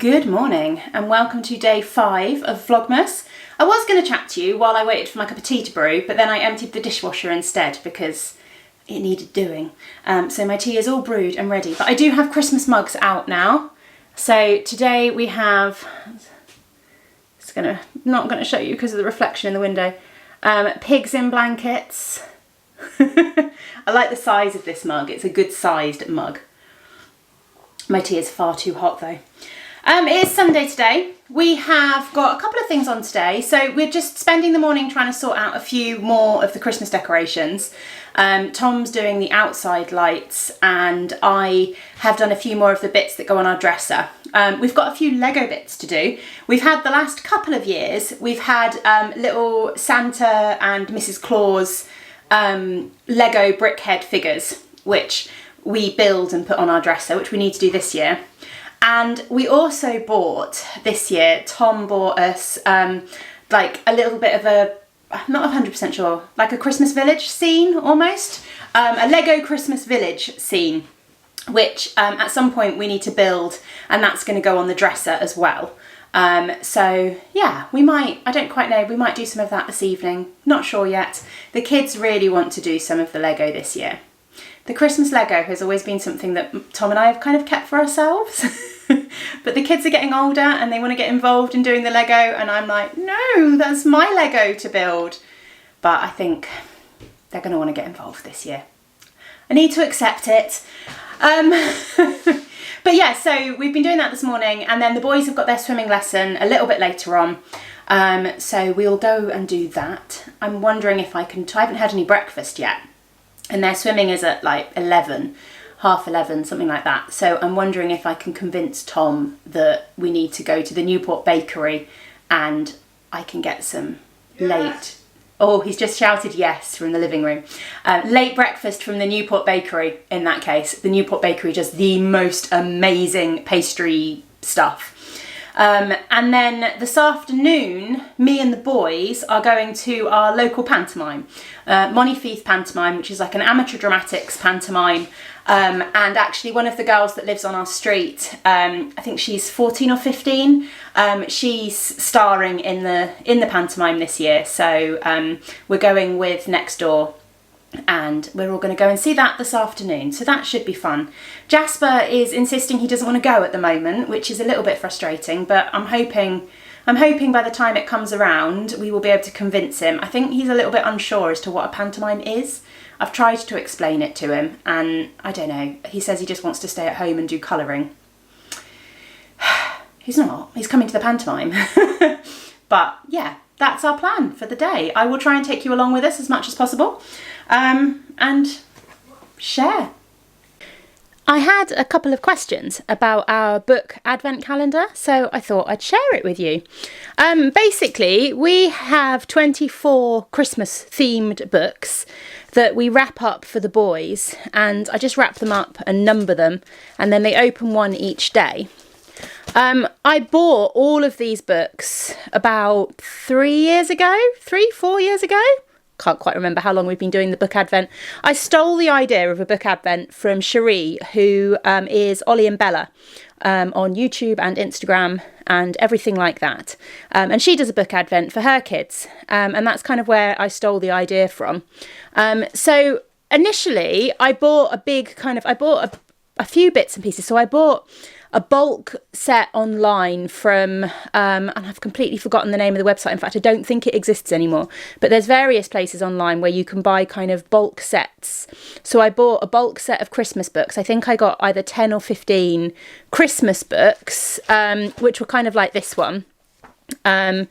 Good morning and welcome to day 5 of Vlogmas. I was going to chat to you while I waited for my cup of tea to brew, but then I emptied the dishwasher instead because it needed doing. So my tea is all brewed and ready, but I do have Christmas mugs out now. So today we have, not going to show you because of the reflection in the window, pigs in blankets. I like the size of this mug, it's a good sized mug. My tea is far too hot though. It is Sunday today. We have got a couple of things on today. So we're just spending the morning trying to sort out a few more of the Christmas decorations. Tom's doing the outside lights and I have done a few more of the bits that go on our dresser. We've got a few Lego bits to do. We've had the last couple of years, we've had little Santa and Mrs. Claus Lego brickhead figures, which we build and put on our dresser, which we need to do this year. And we also bought, this year, Tom bought us like a little bit of a, I'm not 100% sure, like a Christmas village scene almost. A Lego Christmas village scene, which at some point we need to build, and that's going to go on the dresser as well. So yeah, we might, I don't quite know, we might do some of that this evening. Not sure yet. The kids really want to do some of the Lego this year. The Christmas Lego has always been something that Tom and I have kind of kept for ourselves. But the kids are getting older and they want to get involved in doing the Lego, and I'm like, no, that's my Lego to build. But I think they're going to want to get involved this year. I need to accept it. But yeah, so we've been doing that this morning, and then the boys have got their swimming lesson a little bit later on. So we'll go and do that. I'm wondering if I haven't had any breakfast yet. And their swimming is at like 11, half 11, something like that. So I'm wondering if I can convince Tom that we need to go to the Newport Bakery and I can get some late, oh, he's just shouted yes from the living room. Late breakfast from the Newport Bakery in that case. The Newport Bakery does the most amazing pastry stuff. And then this afternoon, me and the boys are going to our local pantomime, Monifeith Pantomime, which is like an amateur dramatics pantomime. And actually one of the girls that lives on our street, I think she's 14 or 15, she's starring in the pantomime this year. So we're going with next door. And we're all going to go and see that this afternoon, so that should be fun. Jasper is insisting he doesn't want to go at the moment, which is a little bit frustrating, but I'm hoping by the time it comes around we will be able to convince him. I think he's a little bit unsure as to what a pantomime is. I've tried to explain it to him and I don't know, he says he just wants to stay at home and do colouring. He's not, he's coming to the pantomime. But yeah, that's our plan for the day. I will try and take you along with us as much as possible. And share. I had a couple of questions about our book advent calendar, so I thought I'd share it with you. Basically, we have 24 Christmas themed books that we wrap up for the boys, and I just wrap them up and number them, and then they open one each day. I bought all of these books about 4 years ago. Can't quite remember how long we've been doing the book advent. I stole the idea of a book advent from Cherie, who is Ollie and Bella on YouTube and Instagram and everything like that. And she does a book advent for her kids. And that's kind of where I stole the idea from. So initially I bought a few bits and pieces. So I bought a bulk set online from, and I've completely forgotten the name of the website. In fact, I don't think it exists anymore. But there's various places online where you can buy kind of bulk sets. So I bought a bulk set of Christmas books. I think I got either 10 or 15 Christmas books, which were kind of like this one. And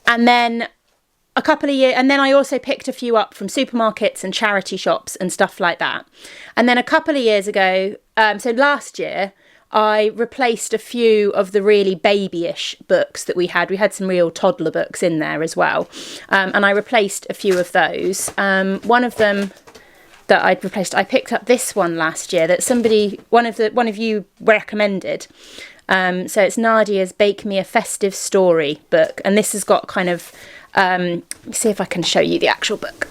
then a couple of years, and then I also picked a few up from supermarkets and charity shops and stuff like that. And then a couple of years ago, so last year, I replaced a few of the really babyish books that we had. We had some real toddler books in there as well. And I replaced a few of those. One of them that I'd replaced, I picked up this one last year that one of you recommended. So it's Nadia's Bake Me a Festive Story book. And this has got kind of, let me see if I can show you the actual book.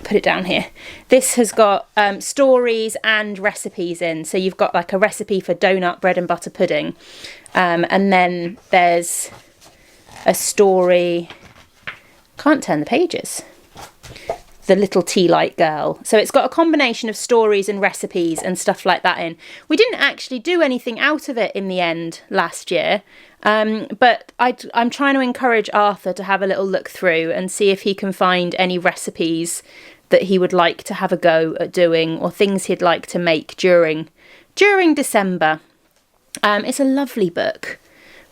put it down here. This has got stories and recipes in. So you've got like a recipe for donut, bread and butter pudding. And then there's a story. Can't turn the pages. The little tea light girl. So it's got a combination of stories and recipes and stuff like that in. We didn't actually do anything out of it in the end last year, but I'm trying to encourage Arthur to have a little look through and see if he can find any recipes that he would like to have a go at doing, or things he'd like to make during December. It's a lovely book.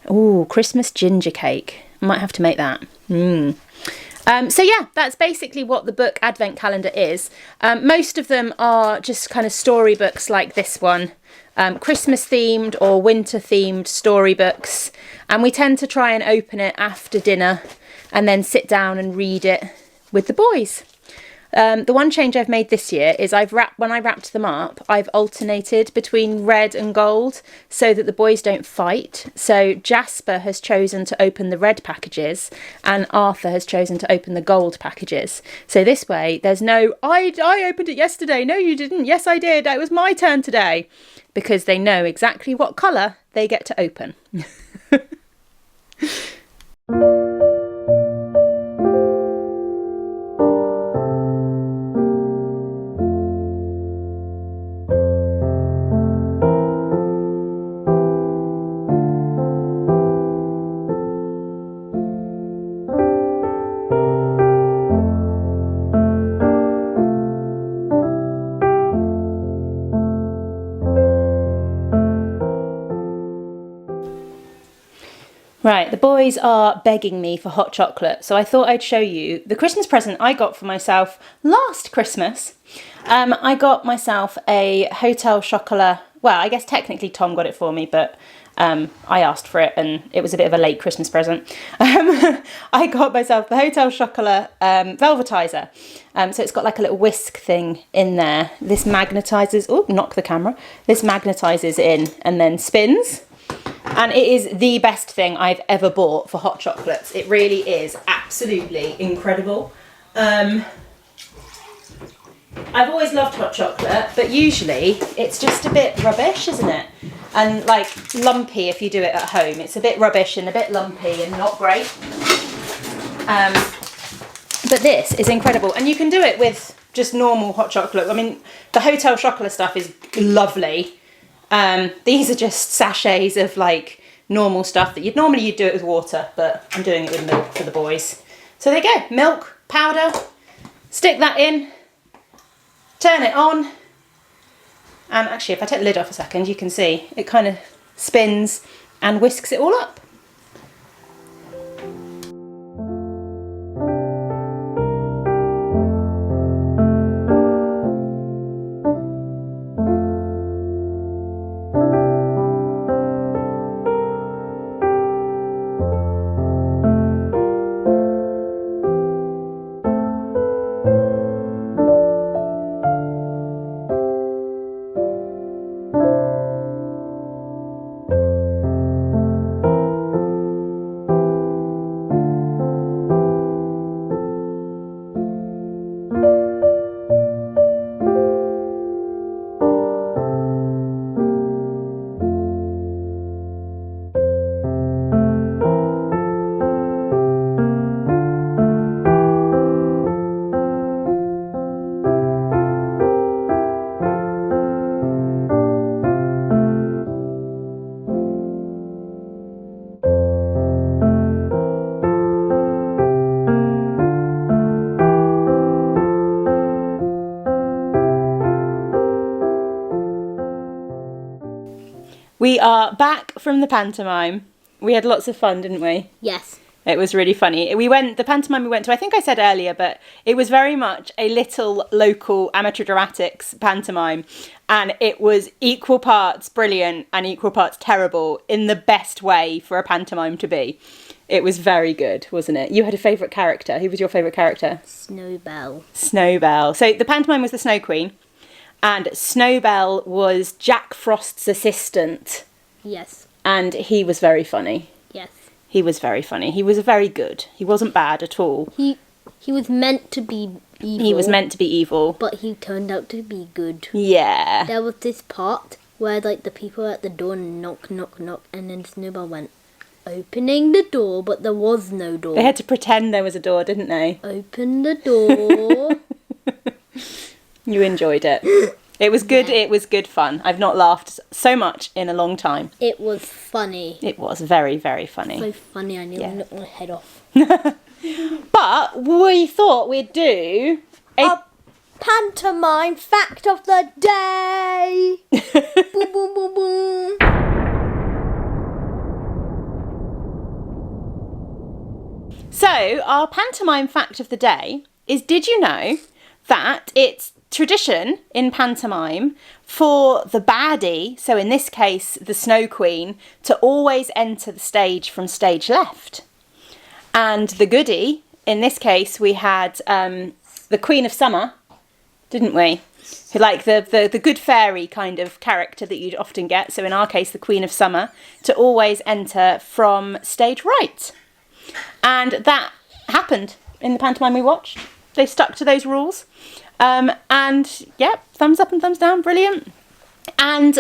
Oh, Christmas ginger cake. I might have to make that. So yeah, that's basically what the book advent calendar is. Most of them are just kind of storybooks like this one, Christmas themed or winter themed storybooks. And we tend to try and open it after dinner and then sit down and read it with the boys. The one change I've made this year is when I wrapped them up, I've alternated between red and gold so that the boys don't fight. So Jasper has chosen to open the red packages and Arthur has chosen to open the gold packages. So this way there's no, I opened it yesterday. No, you didn't. Yes, I did. It was my turn today. Because they know exactly what colour they get to open. Right, the boys are begging me for hot chocolate, so I thought I'd show you the Christmas present I got for myself last Christmas. I got myself a Hotel Chocolat. Well, I guess technically Tom got it for me, but I asked for it and it was a bit of a late Christmas present. I got myself the Hotel Chocolat velvetizer. So it's got like a little whisk thing in there. This magnetizes, oh, knock the camera. This magnetizes in and then spins. And it is the best thing I've ever bought for hot chocolates. It really is absolutely incredible. I've always loved hot chocolate, but usually it's just a bit rubbish, isn't it? And like lumpy if you do it at home. It's a bit rubbish and a bit lumpy and not great. But this is incredible. And you can do it with just normal hot chocolate. I mean, the Hotel Chocolat stuff is lovely. These are just sachets of like normal stuff that you'd do it with water, but I'm doing it with milk for the boys. So there you go, milk, powder, stick that in, turn it on, and actually if I take the lid off a second, you can see it kind of spins and whisks it all up. We are back from the pantomime. We had lots of fun, didn't we? Yes. It was really funny. The pantomime we went to, I think I said earlier, but it was very much a little local amateur dramatics pantomime. And it was equal parts brilliant and equal parts terrible in the best way for a pantomime to be. It was very good, wasn't it? You had a favourite character. Who was your favourite character? Snowbell. Snowbell. So the pantomime was the Snow Queen. And Snowbell was Jack Frost's assistant. Yes. And he was very funny. Yes. He was very funny. He was very good. He wasn't bad at all. He was meant to be evil. He was meant to be evil. But he turned out to be good. Yeah. There was this part where like the people at the door knock, knock, knock, and then Snowball went opening the door, but there was no door. They had to pretend there was a door, didn't they? Open the door. You enjoyed it. It was good. Yeah. It was good fun. I've not laughed so much in a long time. It was funny. It was very, very funny. So funny, I nearly knocked my head off. But we thought we'd do a pantomime fact of the day. Boom, boom, boom, boom. So, our pantomime fact of the day is, did you know that it's tradition in pantomime for the baddie, so in this case the Snow Queen, to always enter the stage from stage left? And the goodie, in this case we had the Queen of Summer, didn't we? Like the good fairy kind of character that you'd often get, so in our case the Queen of Summer, to always enter from stage right. And that happened in the pantomime we watched. They stuck to those rules. And yeah, thumbs up and thumbs down, brilliant. And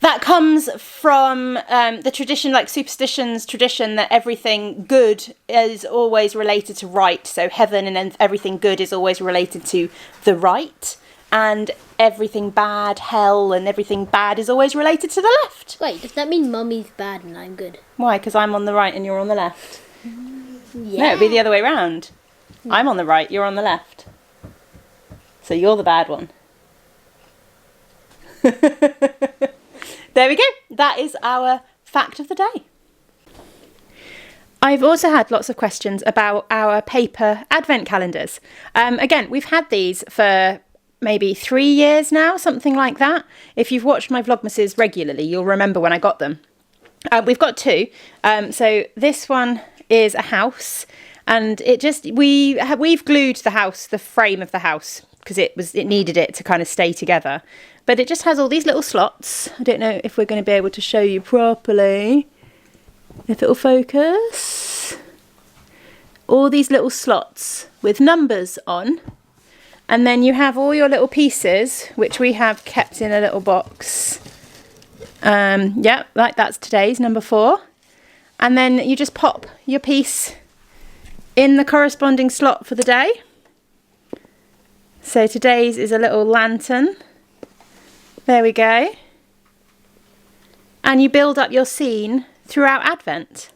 that comes from the tradition, like superstitions tradition, that everything good is always related to right. So heaven and then everything good is always related to the right. And everything bad, hell, and everything bad is always related to the left. Wait, does that mean Mummy's bad and I'm good? Why? Because I'm on the right and you're on the left. Yeah. No, it'd be the other way round. I'm on the right, you're on the left. So you're the bad one. There we go. That is our fact of the day. I've also had lots of questions about our paper advent calendars. Again, we've had these for maybe 3 years now, something like that. If you've watched my Vlogmases regularly, you'll remember when I got them. We've got two. So this one is a house, and it just we've glued the house, the frame of the house, because it needed it to kind of stay together. But it just has all these little slots. I don't know if we're going to be able to show you properly. If it'll focus. All these little slots with numbers on. And then you have all your little pieces, which we have kept in a little box. Yeah, like that's today's, number 4. And then you just pop your piece in the corresponding slot for the day. So today's is a little lantern. There we go. And you build up your scene throughout Advent.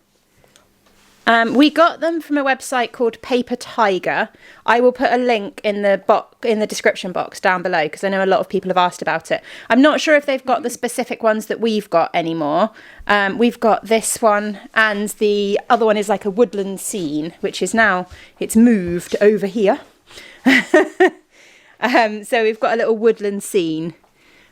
We got them from a website called Paper Tiger. I will put a link in the description box down below, because I know a lot of people have asked about it. I'm not sure if they've got the specific ones that we've got anymore. We've got this one, and the other one is like a woodland scene, which is now, it's moved over here. So we've got a little woodland scene.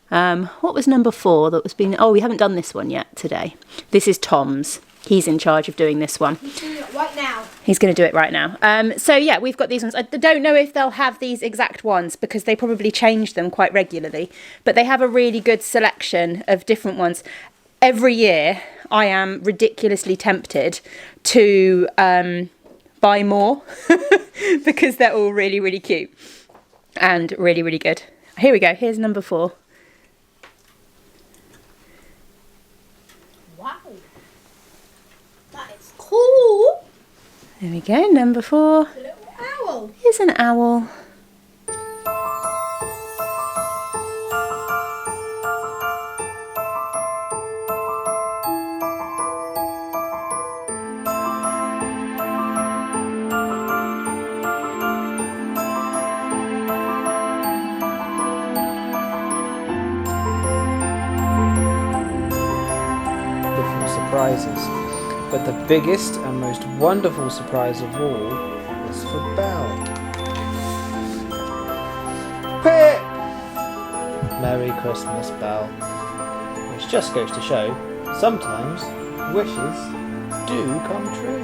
What was number 4 that was being... Oh, we haven't done this one yet today. This is Tom's. He's in charge of doing this one. He's doing it right now. He's going to do it right now. So yeah, we've got these ones. I don't know if they'll have these exact ones, because they probably change them quite regularly. But they have a really good selection of different ones. Every year, I am ridiculously tempted to buy more because they're all really, really cute and really, really good. Here we go. Here's number 4. Cool. There we go, number 4. A little owl. Here's an owl. Wonderful surprises. But the biggest and most wonderful surprise of all was for Belle. Pip! Merry Christmas, Belle. Which just goes to show, sometimes wishes do come true.